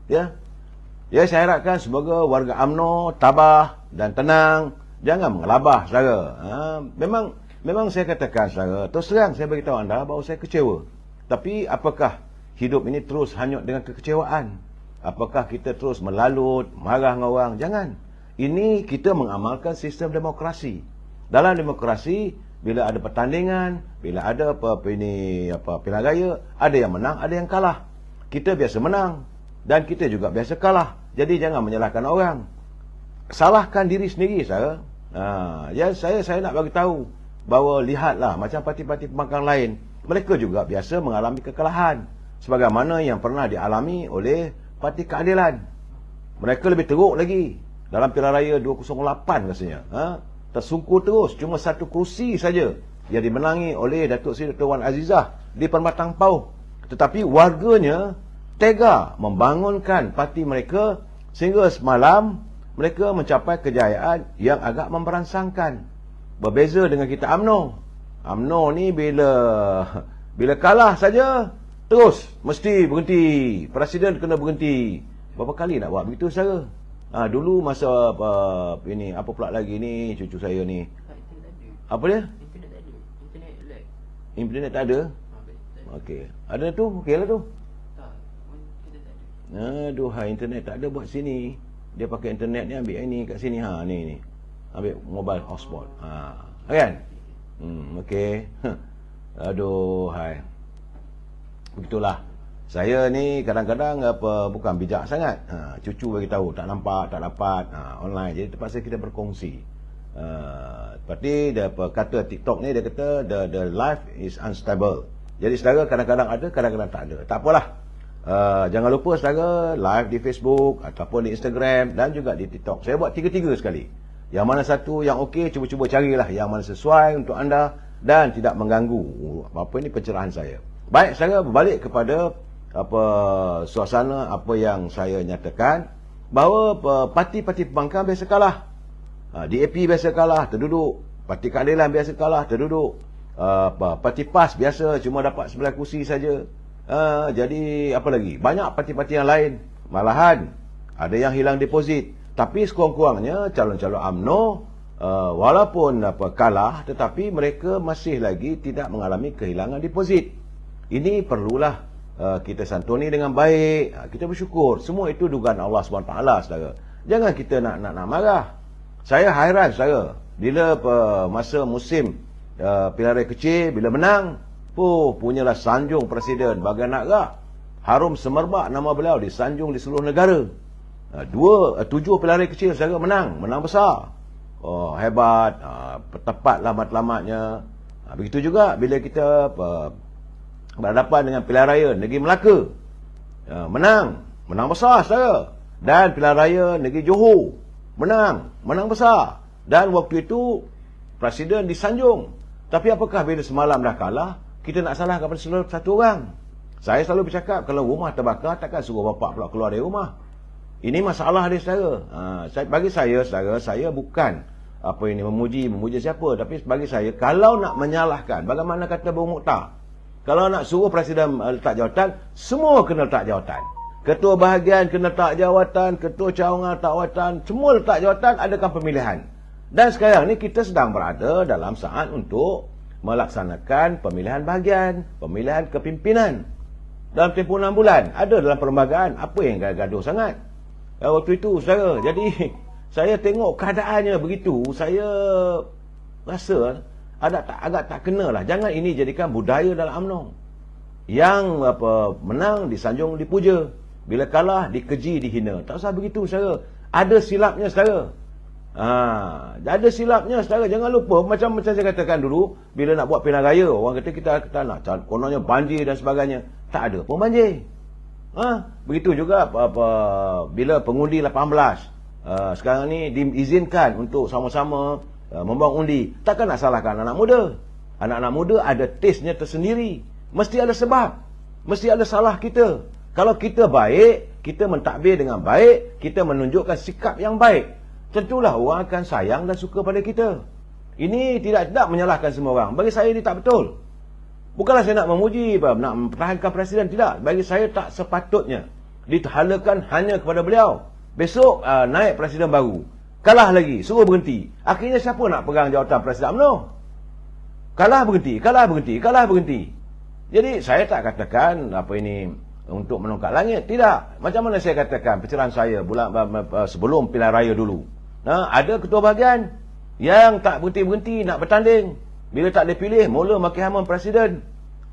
Ya. Ya, saya harapkan semoga warga UMNO tabah dan tenang, jangan mengelabah saudara. Memang saya katakan saudara, terus terang saya beritahu anda bahawa saya kecewa. Tapi apakah hidup ini terus hanyut dengan kekecewaan? Apakah kita terus melalut, marah dengan orang? Jangan. Ini kita mengamalkan sistem demokrasi. Dalam demokrasi, bila ada pertandingan, bila ada pilihan raya, ada yang menang, ada yang kalah. Kita biasa menang dan kita juga biasa kalah. Jadi jangan menyalahkan orang. Salahkan diri sendiri saudara. Ya, saya nak bagi tahu bahawa lihatlah macam parti-parti pembangkang lain, mereka juga biasa mengalami kekalahan sebagaimana yang pernah dialami oleh Parti Keadilan. Mereka lebih teruk lagi. Dalam pilihan raya 208 rasanya, tersungkur terus, cuma satu kerusi saja yang dimenangi oleh Datuk Seri Dr. Wan Azizah di Permatang Pauh. Tetapi warganya tega membangunkan parti mereka sehingga semalam mereka mencapai kejayaan yang agak memberangsangkan. Berbeza dengan kita UMNO. UMNO ni bila kalah saja terus mesti berhenti. Presiden kena berhenti. Berapa kali nak buat begitu saudara? Dulu masa ini apa pula lagi ni cucu saya ni. Apa dia? Internet tak ada. Okey. Ada tu, okeylah tu. Aduh, internet tak ada buat sini. Dia pakai internet ni, ambil ini kat sini. Ni. Ambil mobile hotspot. Kan? Okey. Aduh, hai. Begitulah. Saya ni kadang-kadang bukan bijak sangat. Cucu bagi tahu, tak nampak, tak dapat, online. Jadi terpaksa kita berkongsi. Seperti dia kata TikTok ni, dia kata the life is unstable. Jadi saudara kadang-kadang ada, kadang-kadang tak ada. Tak apalah. Jangan lupa saudara live di Facebook ataupun di Instagram dan juga di TikTok. Saya buat tiga-tiga sekali. Yang mana satu yang okey, cuba-cuba carilah yang mana sesuai untuk anda dan tidak mengganggu. Apa ini pencerahan saya. Baik, saya berbalik kepada suasana apa yang saya nyatakan bahawa parti-parti pembangkang biasa kalah. DAP biasa kalah, terduduk. Parti Keadilan biasa kalah, terduduk. Parti PAS biasa cuma dapat 9 kursi saja. Jadi apa lagi? Banyak parti-parti yang lain. Malahan ada yang hilang deposit. Tapi sekurang-kurangnya calon-calon UMNO walaupun kalah, tetapi mereka masih lagi tidak mengalami kehilangan deposit. Ini perlulah kita santuni dengan baik. Kita bersyukur. Semua itu dugaan Allah SWT, saudara. Jangan kita nak marah. Saya hairan saudara, bila masa musim pilihan raya kecil, bila menang, punyalah sanjung presiden bagai nak rak. Harum semerbak nama beliau disanjung di seluruh negara. 7 pilihan raya kecil saudara menang besar. Hebat, tepatlah matlamatnya. Begitu juga bila kita berhadapan dengan pilihan raya negeri Melaka. Menang besar saudara. Dan pilihan raya negeri Johor menang besar. Dan waktu itu presiden disanjung. Tapi apakah bila semalam dah kalah, kita nak salah kepada satu orang? Saya selalu bercakap, kalau rumah terbakar, takkan suruh bapak pula keluar dari rumah. Ini masalah dia saudara. Bagi saya saudara, saya bukan memuji siapa. Tapi bagi saya, kalau nak menyalahkan, bagaimana kata Bung Mokhtar, kalau nak suruh presiden letak jawatan, semua kena letak jawatan. Ketua bahagian kena letak jawatan, ketua cawangan letak jawatan, semua letak jawatan, adakan pemilihan. Dan sekarang ni kita sedang berada dalam saat untuk melaksanakan pemilihan bahagian, pemilihan kepimpinan. Dalam tempoh 6 bulan, ada dalam perlembagaan, apa yang gaduh sangat? Waktu itu, saudara, jadi saya tengok keadaannya begitu, saya rasa agak tak kena lah. Jangan ini jadikan budaya dalam UMNO. Yang menang disanjung dipuja, bila kalah dikeji dihina. Tak usah begitu saudara. Ada silapnya saudara. Ada silapnya saudara. Jangan lupa macam saya katakan dulu, bila nak buat pilihan raya, orang kata kita nak kononnya banjir dan sebagainya. Tak ada pun banjir. Begitu juga bila pengundi 18 sekarang ni diizinkan untuk sama-sama membuang undi. Takkan nak salahkan anak muda. Anak-anak muda ada taste-nya tersendiri. Mesti ada sebab. Mesti ada salah kita. Kalau kita baik, kita mentadbir dengan baik, kita menunjukkan sikap yang baik, tentulah orang akan sayang dan suka pada kita. Ini tidak menyalahkan semua orang. Bagi saya ini tak betul. Bukanlah saya nak memuji, nak mempertahankan presiden, tidak. Bagi saya tak sepatutnya dihalakan hanya kepada beliau. Besok naik presiden baru, kalah lagi, suruh berhenti. Akhirnya siapa nak pegang jawatan Presiden UMNO? Kalah berhenti. Jadi saya tak katakan apa ini untuk menongkak langit, tidak. Macam mana saya katakan pencerahan saya sebelum pilihan raya dulu. Ada ketua bahagian yang tak berhenti-berhenti nak bertanding. Bila tak dipilih, mula maki hamun presiden.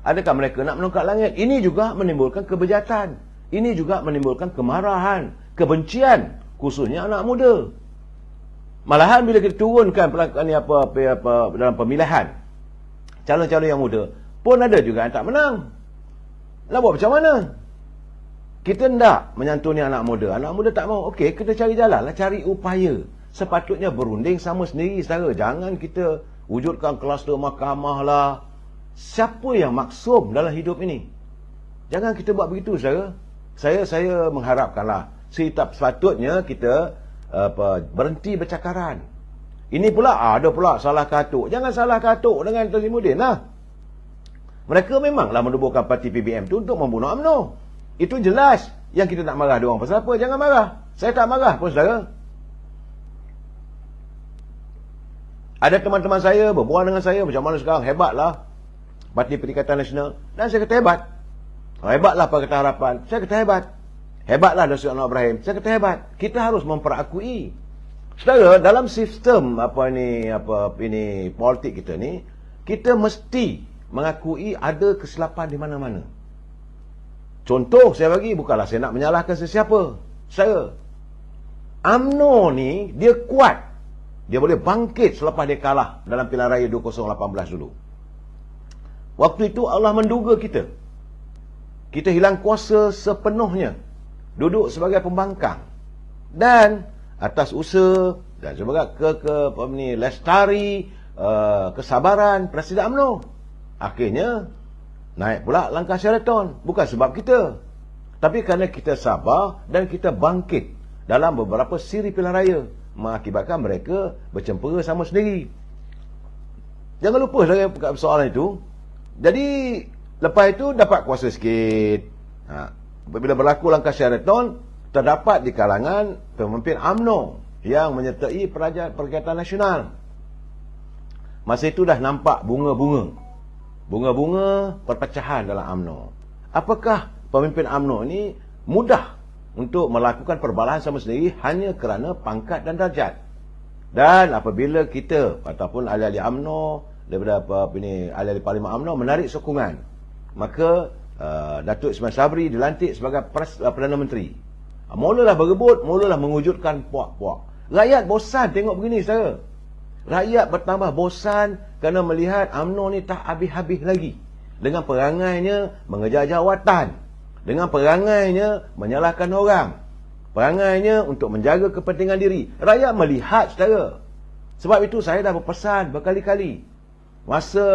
Adakah mereka nak menongkak langit? Ini juga menimbulkan kebejatan. Ini juga menimbulkan kemarahan, kebencian, khususnya anak muda. Malahan bila kita turunkan dalam pemilihan calon-calon yang muda, pun ada juga yang tak menang. Nak buat macam mana? Kita hendak menyantuni anak muda. Anak muda tak mau. Okey, kita cari jalan lah, cari upaya. Sepatutnya berunding sama sendiri, saudara. Jangan kita wujudkan kluster mahkamah lah. Siapa yang maksum dalam hidup ini? Jangan kita buat begitu, saudara. Saya mengharapkanlah sepatutnya kita berhenti bercakaran. Ini pula ada pula salah katuk. Jangan salah katuk dengan Tuan Sri Muhyiddin lah. Mereka memanglah menubuhkan parti PBM tu untuk membunuh UMNO. Itu jelas. Yang kita nak marah diorang pasal apa? Jangan marah. Saya tak marah pun, saudara. Ada teman-teman saya berbual dengan saya macam mana sekarang, hebatlah Parti Perikatan Nasional. Dan saya kata hebat. Hebatlah Pakatan Harapan. Saya kata hebat. Hebatlah Datuk Anwar Ibrahim. Saya kata hebat. Kita harus memperakui. Saudara, dalam sistem politik kita ni, kita mesti mengakui ada kesilapan di mana-mana. Contoh saya bagi, bukanlah saya nak menyalahkan sesiapa. Saya, UMNO ni dia kuat. Dia boleh bangkit selepas dia kalah dalam pilihan raya 2018 dulu. Waktu itu Allah menduga kita. Kita hilang kuasa sepenuhnya. Duduk sebagai pembangkang. Dan atas usaha dan sebagai lestari kesabaran Presiden UMNO, akhirnya naik pula langkah Sheraton. Bukan sebab kita, tapi kerana kita sabar dan kita bangkit dalam beberapa siri pilihan raya, mengakibatkan mereka bercempera sama sendiri. Jangan lupa saya soalan itu. Jadi lepas itu dapat kuasa sikit. Bila berlaku langkah Sheraton, terdapat di kalangan pemimpin UMNO yang menyertai Perikatan Nasional. Masa itu dah nampak bunga-bunga perpecahan dalam UMNO. Apakah pemimpin UMNO ini mudah untuk melakukan perbalahan sama sendiri hanya kerana pangkat dan darjat? Dan apabila kita ataupun ahli-ahli UMNO daripada ahli-ahli Parlimen UMNO menarik sokongan, maka Datuk Ismail Sabri dilantik sebagai Perdana Menteri. Mulalah berebut, mulalah mewujudkan puak-puak. Rakyat bosan tengok begini, saudara. Rakyat bertambah bosan kerana melihat UMNO ni tak habis-habis lagi. Dengan perangainya mengejar jawatan, dengan perangainya menyalahkan orang, perangainya untuk menjaga kepentingan diri. Rakyat melihat, saudara. Sebab itu saya dah berpesan berkali-kali. Masa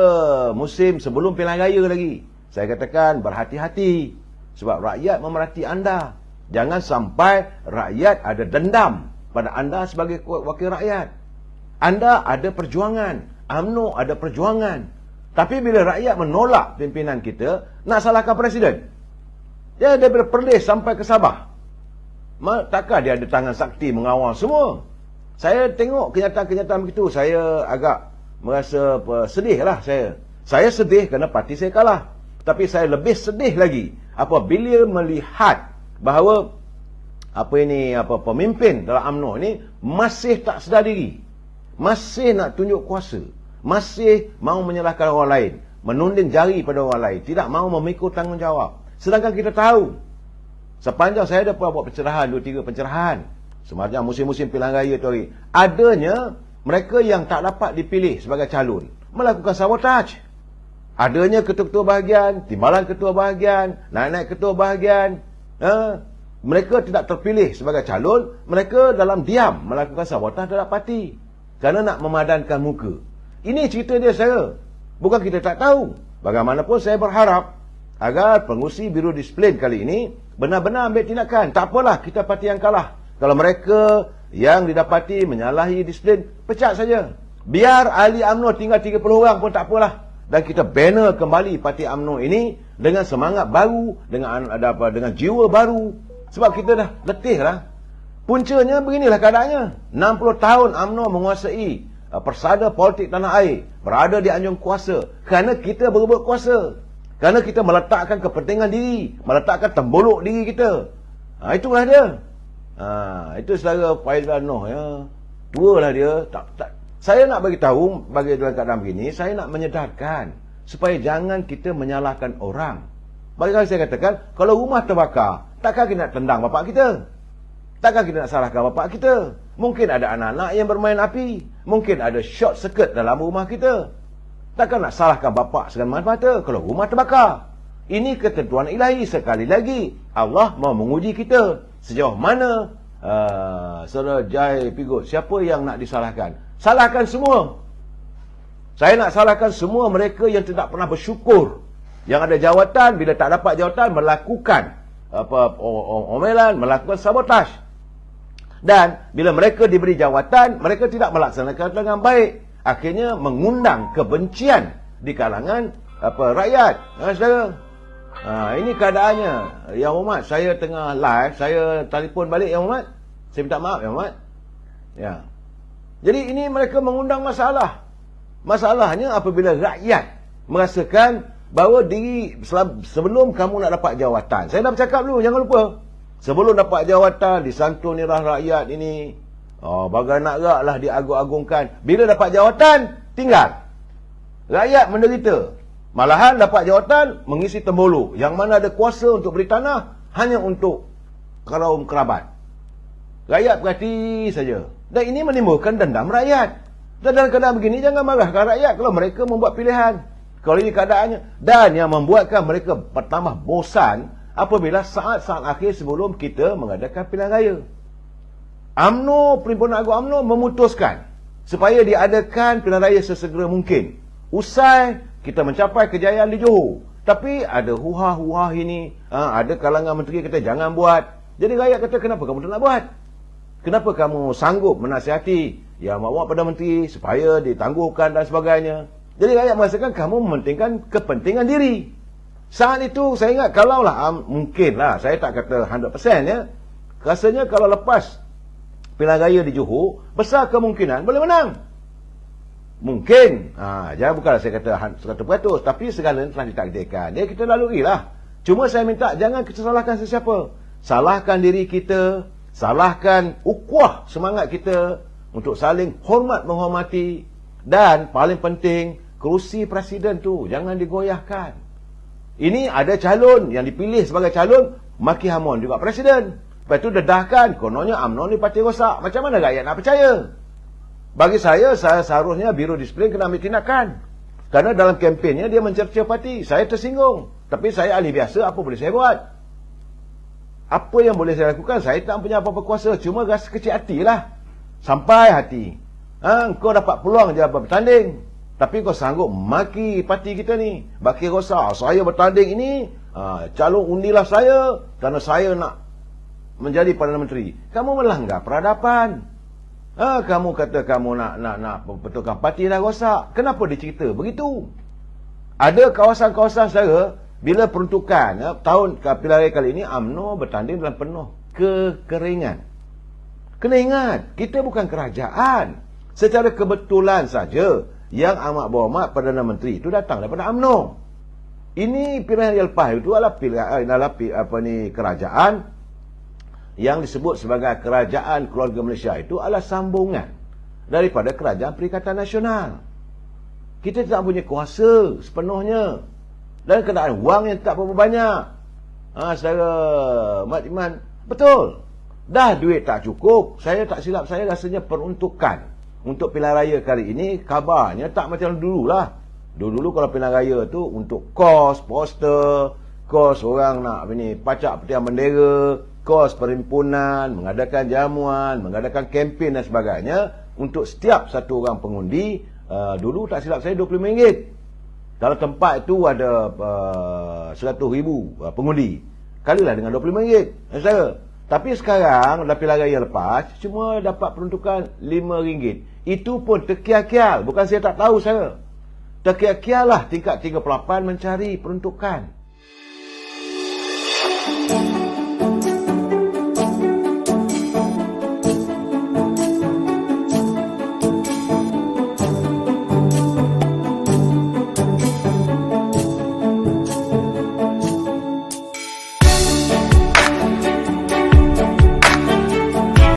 musim sebelum pilihan raya lagi, saya katakan berhati-hati. Sebab rakyat memerhati anda. Jangan sampai rakyat ada dendam pada anda sebagai wakil rakyat. Anda ada perjuangan, UMNO ada perjuangan. Tapi bila rakyat menolak pimpinan kita, nak salahkan presiden. Dia daripada Perlis sampai ke Sabah, takkah dia ada tangan sakti mengawal semua? Saya tengok kenyataan-kenyataan begitu, saya agak merasa sedih lah saya. Saya sedih kerana parti saya kalah. Tapi saya lebih sedih lagi apabila melihat bahawa pemimpin dalam UMNO ini masih tak sedar diri, masih nak tunjuk kuasa, masih mahu menyalahkan orang lain, menunding jari pada orang lain, tidak mahu memikul tanggungjawab. Sedangkan kita tahu, sepanjang saya ada buat pencerahan, 2-3 pencerahan sepanjang musim-musim pilihan raya tu hari, adanya mereka yang tak dapat dipilih sebagai calon melakukan sabotaj. Adanya ketua-ketua bahagian, timbalan ketua bahagian, naik-naik ketua bahagian, mereka tidak terpilih sebagai calon, mereka dalam diam melakukan sabotaj terhadap parti kerana nak memadankan muka. Ini cerita dia, saya. Bukan kita tak tahu. Bagaimanapun saya berharap agar pengurusi Biro Disiplin kali ini benar-benar ambil tindakan. Tak apalah kita parti yang kalah. Kalau mereka yang didapati menyalahi disiplin, pecat saja. Biar ahli UMNO tinggal 30 orang pun tak apalah. Dan kita banner kembali parti UMNO ini dengan semangat baru, dengan jiwa baru. Sebab kita dah letih lah. Puncanya beginilah keadaannya. 60 tahun UMNO menguasai persada politik tanah air, berada di anjung kuasa. Kerana kita berebut kuasa. Kerana kita meletakkan kepentingan diri, meletakkan tembuluk diri kita. Itulah dia. Itu saudara Faizal Noh ya. Dua lah dia. Saya nak bagi tahu, bagi dalam keadaan begini, saya nak menyedarkan supaya jangan kita menyalahkan orang. Bagi saya katakan, kalau rumah terbakar, takkan kita nak tendang bapak kita? Takkan kita nak salahkan bapak kita? Mungkin ada anak-anak yang bermain api. Mungkin ada short circuit dalam rumah kita. Takkan nak salahkan bapak semata-mata kalau rumah terbakar. Ini ketentuan ilahi. Sekali lagi, Allah mau menguji kita. Sejauh mana Saudara Jai Pigut, siapa yang nak disalahkan? Salahkan semua. Saya nak salahkan semua mereka yang tidak pernah bersyukur. Yang ada jawatan, bila tak dapat jawatan, melakukan omelan, melakukan sabotaj. Dan bila mereka diberi jawatan, mereka tidak melaksanakan dengan baik. Akhirnya mengundang kebencian di kalangan rakyat. Saudara, ini keadaannya. Yang Hormat, saya tengah live, saya telefon balik Yang Hormat. Saya minta maaf Yang Hormat. Ya. Jadi ini mereka mengundang masalah. Masalahnya apabila rakyat merasakan bahawa diri sebelum kamu nak dapat jawatan. Saya dah bercakap dulu, jangan lupa. Sebelum dapat jawatan, disantunilah rakyat ini. Bagai nak rak lah diagung-agungkan. Bila dapat jawatan, tinggal. Rakyat menderita. Malahan dapat jawatan, mengisi tembulu. Yang mana ada kuasa untuk beri tanah, hanya untuk kaum kerabat. Rakyat berhati saja. Dan ini menimbulkan dendam rakyat. Dan dalam keadaan begini, jangan marahkan rakyat kalau mereka membuat pilihan. Kalau ini keadaannya. Dan yang membuatkan mereka pertama bosan, apabila saat-saat akhir sebelum kita mengadakan pilihan raya. UMNO, Perhimpunan Agung UMNO memutuskan supaya diadakan pilihan raya sesegera mungkin. Usai kita mencapai kejayaan di Johor. Tapi ada huha-huha ini. Ada kalangan menteri kata jangan buat. Jadi rakyat kata kenapa kamu tak nak buat? Kenapa kamu sanggup menasihati yang awak pada menteri supaya ditangguhkan dan sebagainya? Jadi rakyat merasakan kamu mementingkan kepentingan diri. Saat itu saya ingat kalaulah mungkinlah, saya tak kata 100% ya. Rasanya kalau lepas pilihan raya di Johor, besar kemungkinan boleh menang. Mungkin. Jangan bukanlah saya kata 100%, tapi segalanya telah ditakdirkan. Ya kita laluilah. Cuma saya minta jangan kita salahkan sesiapa. Salahkan diri kita, salahkan ukhuwah semangat kita untuk saling hormat menghormati, dan paling penting kerusi presiden tu jangan digoyahkan. Ini ada calon yang dipilih sebagai calon, maki hamun juga presiden. Lepas itu dedahkan, kononnya UMNO ni parti rosak. Macam mana rakyat nak percaya? Bagi saya seharusnya Biro Disiplin kena ambil tindakan. Kerana dalam kempennya dia mencerca parti. Saya tersinggung. Tapi saya ahli biasa, apa boleh saya buat? Apa yang boleh saya lakukan? Saya tak punya apa-apa kuasa. Cuma rasa kecil hatilah. Sampai hati. Kau dapat peluang je bertanding. Tapi kau sanggup maki parti kita ni. Baki rosak. Saya bertanding ini, calon undilah saya kerana saya nak menjadi Perdana Menteri. Kamu melanggar peradaban. Kamu kata kamu nak betulkan parti dah rosak. Kenapa dicerita begitu? Ada kawasan-kawasan saudara, bila peruntukan tahun pilihan raya kali ini, UMNO bertanding dalam penuh kekeringan. Kena ingat, kita bukan kerajaan. Secara kebetulan saja yang amat berhormat Perdana Menteri itu datang daripada UMNO. Ini pilihan yang lepas itu adalah kerajaan yang disebut sebagai Kerajaan Keluarga Malaysia. Itu adalah sambungan daripada Kerajaan Perikatan Nasional. Kita tidak punya kuasa sepenuhnya, dan keadaan wang yang tak berapa banyak. Saudara Mat Iman, betul, dah duit tak cukup. Saya tak silap saya, rasanya peruntukan untuk pilihan raya kali ini kabarnya tak macam dulu lah. Dulu kalau pilihan raya tu untuk kos poster, kos orang nak pacak petihan bendera, kos perhimpunan, mengadakan jamuan, mengadakan kempen dan sebagainya. Untuk setiap satu orang pengundi, dulu tak silap saya RM25. Kalau tempat itu ada 100,000 pengundi, kalilah dengan RM25. Tapi sekarang dalam pilihan raya lepas cuma dapat peruntukan RM5. Itu pun terkial-kial. Bukan saya tak tahu saya. Terkial-kial lah tingkat 38 mencari peruntukan.